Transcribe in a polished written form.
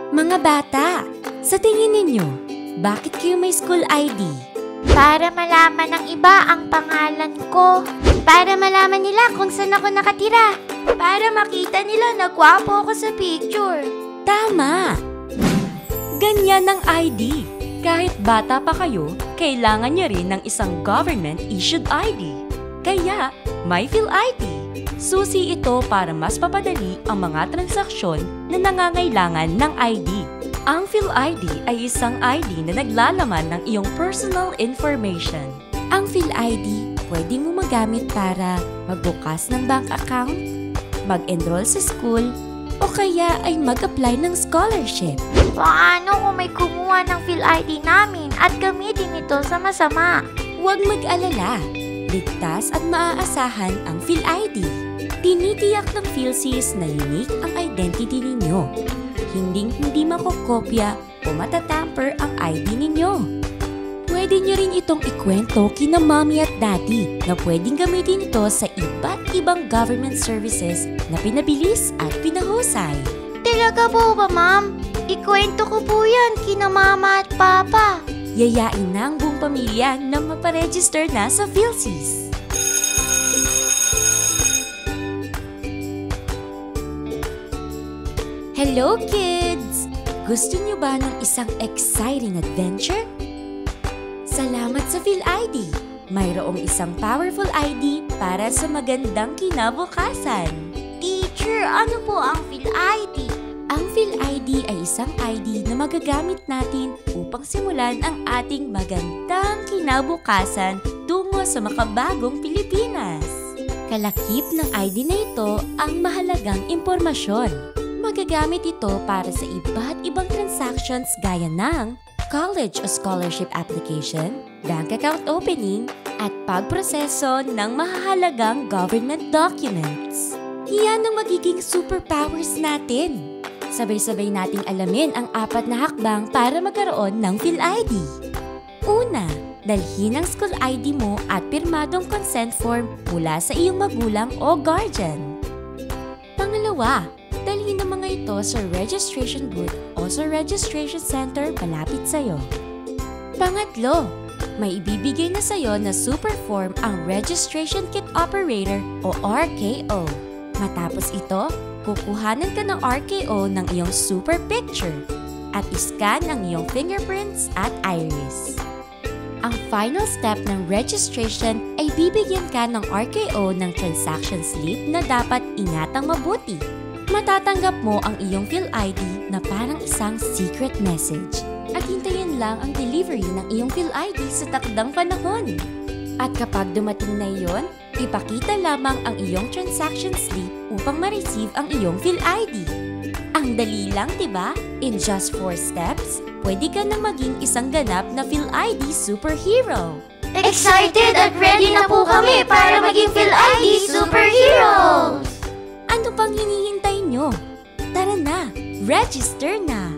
Mga bata, sa tingin ninyo, bakit kayo may school ID? Para malaman ng iba ang pangalan ko. Para malaman nila kung saan ako nakatira. Para makita nila na gwapo ako sa picture. Tama! Ganyan ang ID. Kahit bata pa kayo, kailangan niya rin ng isang government-issued ID. Kaya, may PhilID. Susi ito para mas papadali ang mga transaksyon na nangangailangan ng ID. Ang PhilID ay isang ID na naglalaman ng iyong personal information. Ang PhilID pwede mo magamit para magbukas ng bank account, mag-enroll sa school, o kaya ay mag-apply ng scholarship. Paano kung may kumuha ng PhilID namin at gamitin ito sa masama? Huwag mag-alala. Ligtas at maaasahan ang PhilID. Tinitiyak ng PhilSys na unique ang identity ninyo. Hindi makokopya o matatamper ang ID ninyo. Pwede nyo rin itong ikwento kina mommy at daddy na pwedeng gamitin ito sa iba't ibang government services na pinabilis at pinahusay. Talaga po ba, ma'am? Ikwento ko po yan kina mama at papa. Yayain na ang buong pamilya na maparegister na sa PhilSys. Hello kids! Gusto niyo ba ng isang exciting adventure? Salamat sa PhilID! Mayroong isang powerful ID para sa magandang kinabukasan. Teacher, ano po ang PhilID? Ang PhilID ay isang ID na magagamit natin upang simulan ang ating magandang kinabukasan tungo sa makabagong Pilipinas. Kalakip ng ID na ito ang mahalagang impormasyon. Magagamit ito para sa iba't ibang transactions gaya ng college o scholarship application, bank account opening, at pagproseso ng mahalagang government documents. Iyan ang magiging superpowers natin. Sabay-sabay nating alamin ang 4 na hakbang para magkaroon ng PhilID. Una, dalhin ang school ID mo at pirmadong consent form mula sa iyong magulang o guardian. Pangalawa, dalhin ang mga ito sa registration booth o sa registration center malapit sa'yo. Pangatlo, may ibibigay na sa'yo na super form ang Registration Kit Operator o RKO. Matapos ito, kukuhanan ka ng RKO ng iyong super picture at iscan ang iyong fingerprints at iris. Ang final step ng registration ay bibigyan ka ng RKO ng transaction slip na dapat ingatang mabuti. Matatanggap mo ang iyong PhilID na parang isang secret message at hintayin lang ang delivery ng iyong PhilID sa takdang panahon. At kapag dumating na iyon, ipakita lamang ang iyong transaction slip upang ma-receive ang iyong PhilID. Ang dali lang, diba? In just 4 steps, pwede ka nang maging isang ganap na PhilID superhero. Excited at ready na po kami para maging PhilID superheroes! Ano pang hinihintay nyo? Tara na, register na!